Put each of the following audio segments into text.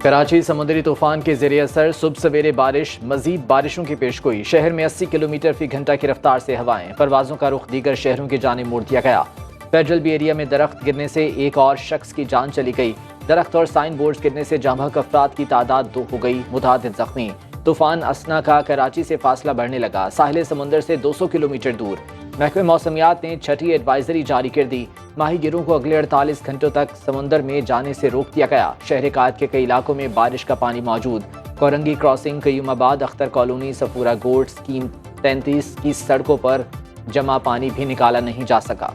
कराची समुद्री तूफान के जरिए असर, सुबह सवेरे बारिश, मजीद बारिशों की पेशगोई। शहर में 80 किलोमीटर फी घंटा की रफ्तार से हवाएं। परवाजों का रुख दीगर शहरों की जानिब मोड़ दिया गया। फेडरल बी एरिया में दरख्त गिरने से एक और शख्स की जान चली गई। दरख्त और साइन बोर्ड गिरने से जांबहक अफराद की तादाद 2 हो गई, मुतादिद जख्मी। तूफान असना का कराची से फासला बढ़ने लगा, साहिल समुंदर से 200 किलोमीटर दूर। महकमे मौसमियात ने छठी एडवाइजरी जारी कर दी। माहीगिरों को अगले 48 घंटों तक समुंदर में जाने से रोक दिया गया। शहर कायद के कई इलाकों में बारिश का पानी मौजूद। कोरंगी क्रॉसिंग, कयूमाबाद, अख्तर कॉलोनी, सफूरा गोड, स्कीम 33 की सड़कों पर जमा पानी भी निकाला नहीं जा सका।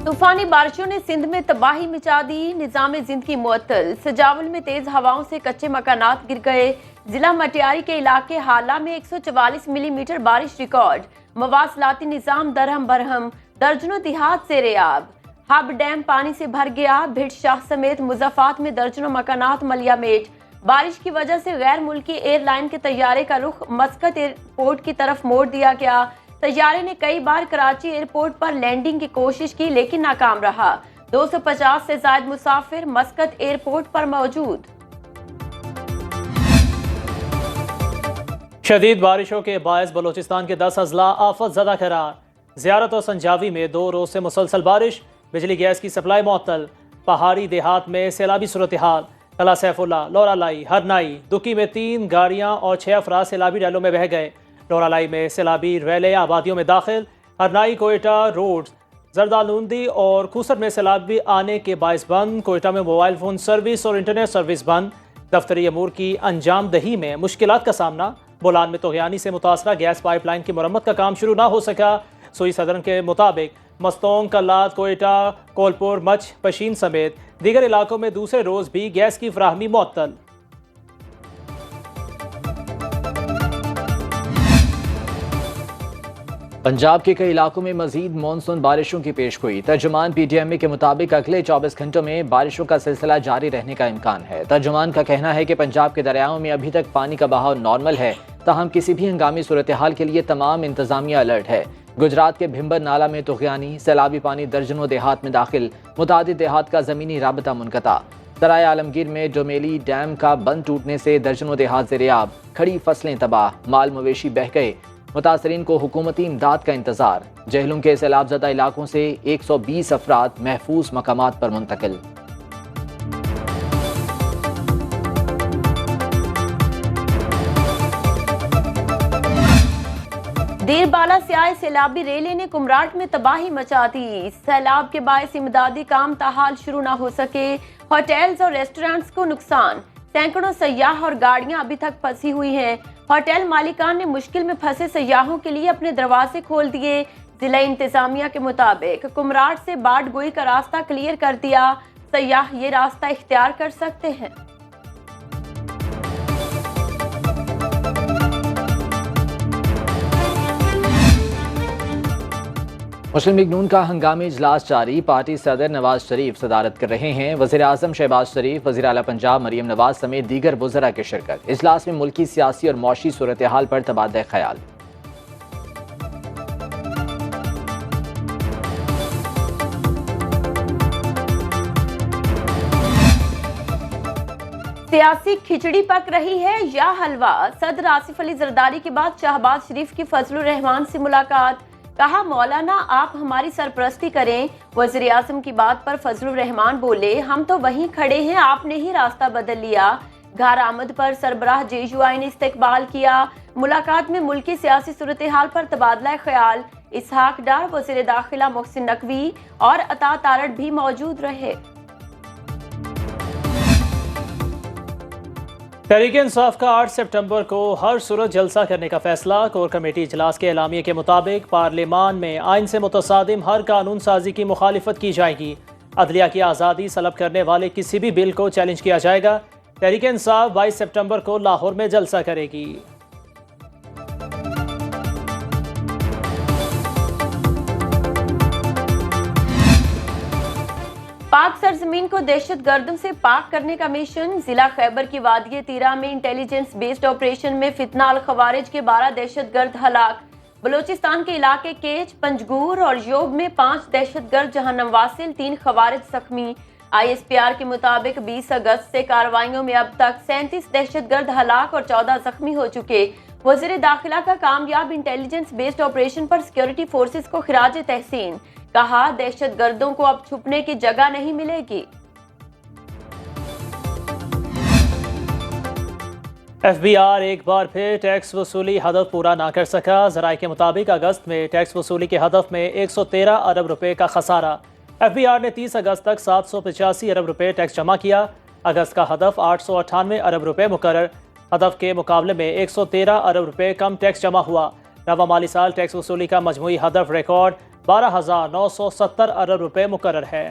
तूफानी बारिशों ने सिंध में तबाही मचा दी। निजाम जिंदगी मुअत्तल। सजावल में तेज हवाओं से कच्चे मकानात गिर गए। जिला मटियारी के इलाके हाला में 144 मिलीमीटर बारिश रिकॉर्ड। मवासलाती निजाम दरहम बरहम। दर्जनों देहात से रेयाब। हब डैम पानी से भर गया। भिट शाह समेत मुजफ्फरात में दर्जनों मकानात मलियामेट। बारिश की वजह से गैर मुल्की एयरलाइन के तैयारे का रुख मस्कत एयरपोर्ट की तरफ मोड़ दिया गया। तैयारे ने कई बार कराची एयरपोर्ट पर लैंडिंग की कोशिश की, लेकिन नाकाम रहा। 250 से ज्यादा मुसाफिर मस्कत एयरपोर्ट पर मौजूद। शदीद बारिशों के बायस बलोचिस्तान के 10 अजला आफत ज़दा करार। ज़ियारत और संजावी में 2 रोज से मुसलसल बारिश। बिजली गैस की सप्लाई मुअत्तल। पहाड़ी देहात में सैलाबी सूरत हाल। कला सैफुल्ला, लोरालाई, हरनाई, दुकी में 3 गाड़ियां और 6 अफराद सैलाबी रैलों में बह गए। लोरालाई में सैलाबी रैलें आबादियों में दाखिल। हरनाई कोयटा रोड, जरदालूंदी और खूसर में सैलाबी आने के बायस बंद। कोयटा में मोबाइल फ़ोन सर्विस और इंटरनेट सर्विस बंद। दफ्तरी अमूर की अंजाम दही में मुश्किलात का सामना। बोलान में तोगयानी से मुतासरा गैस पाइपलाइन की मरम्मत का काम शुरू ना हो सका। सुई सदरन के मुताबिक मस्तोंग, कल्लात, कोयटा, कोलपुर, मच, पशीन समेत दीगर इलाकों में दूसरे रोज भी गैस की फराहमी मुअत्तल। पंजाब के कई इलाकों में मजीद मानसून बारिशों की पेशगोई। तर्जुमान PTMA के मुताबिक अगले 24 घंटों में बारिशों का सिलसिला जारी रहने का इम्कान है। तर्जुमान का कहना है कि पंजाब के दरियाओं में अभी तक पानी का बहाव नॉर्मल है, ताहम किसी भी हंगामी सूरत हाल के लिए तमाम इंतजामिया अलर्ट है। गुजरात के भिम्बर नाला में तुगयानी, सैलाबी पानी दर्जनों देहात में दाखिल। मुतादिद देहात का जमीनी राबता मुनक़ता। सराय आलमगीर में डोमेली डैम का बंद टूटने से दर्जनों देहात ज़ेरेआब। खड़ी फसलें तबाह, माल मवेशी बह गए। मुतासरीन को हुकूमती इमदाद का इंतजार। जहलुम के सैलाब ज़दा इलाकों से 120 अफराद महफूज मकामात पर मुंतकिल। देर बाला से आए सैलाबी रेले ने कुमराट में तबाही मचा दी। सैलाब के बायस इमदादी काम ताहाल शुरू ना हो सके। होटल्स और रेस्टोरेंट्स को नुकसान। सैकड़ों सयाह और गाड़ियां अभी तक फंसी हुई हैं। होटल मालिकान ने मुश्किल में फंसे सयाहों के लिए अपने दरवाजे खोल दिए। जिला इंतजामिया के मुताबिक कुमराट से बाट गोई का रास्ता क्लियर कर दिया। सयाह ये रास्ता इख्तियार कर सकते हैं। मुस्लिम लीग नून का हंगामी इजलास जारी। पार्टी सदर नवाज शरीफ सदारत कर रहे हैं। वज़ीर आज़म शहबाज शरीफ, वज़ीर आला पंजाब मरियम नवाज समेत दीगर वज़रा की शिरकत। इजलास में मुल्की सियासी और मौशी सूरत हाल पर तबादला ख्याल। सियासी खिचड़ी पक रही है या हलवा। सदर आसिफ अली जरदारी के बाद शहबाज शरीफ की फजलुर रहमान से मुलाकात। कहा, मौलाना आप हमारी सरपरस्ती करें। वज़ीर आज़म की बात पर फजलुर रहमान बोले, हम तो वहीं खड़े हैं, आपने ही रास्ता बदल लिया। घर आमद पर सरबराह JUI ने इस्तकबाल किया। मुलाकात में मुल्की सियासी सूरत हाल पर तबादला ख्याल। इसहाक डार, वज़ीर दाखिला मोहसिन नकवी और अता तारड़ भी मौजूद रहे। तहरीक इंसाफ का 8 सितंबर को हर सूरत जलसा करने का फैसला। कोर कमेटी इजलास के एलामिये के मुताबिक पार्लियामान में आइन से मुतसादिम हर कानून साजी की मुखालिफत की जाएगी। अदलिया की आज़ादी सलब करने वाले किसी भी बिल को चैलेंज किया जाएगा। तहरीक इंसाफ 22 सितंबर को लाहौर में जलसा करेगी। पाक सरजमीन को दहशत गर्दों से पाक करने का मिशन। जिला खैबर की वादिय तीरा में इंटेलिजेंस बेस्ड ऑपरेशन में फितना अल खवारिज के 12 दहशत गर्द हलाक। बलूचिस्तान के इलाके केच, पंजगूर और योब में 5 दहशतगर्द जहन्नम वासिल, 3 खवारिज जख्मी। ISPR के मुताबिक 20 अगस्त से कार्रवाइयों में अब तक 37 दहशतगर्द हलाक और 14 जख्मी हो चुके। वज़ीर दाखिला का कामयाब इंटेलिजेंस बेस्ड ऑपरेशन पर सिक्योरिटी फोर्सेस को खिराज तहसीन। कहा, दहशतगर्दों को अब छुपने की जगह नहीं मिलेगी। FBI एक बार फिर टैक्स वसूली हदफ पूरा ना कर सका। ज़राए के मुताबिक अगस्त में टैक्स वसूली के हदफ में 113 अरब रुपए का खसारा। FBI ने 30 अगस्त तक 785 अरब रुपए टैक्स जमा किया। अगस्त का हदफ 898 अरब रुपए मुकर्रर। हदफ के मुकाबले में 113 अरब रुपए कम टैक्स जमा हुआ। रवा माली साल टैक्स वसूली का मजमूई हदफ रिकॉर्ड 12,970 अरब रुपए मुकर्रर है।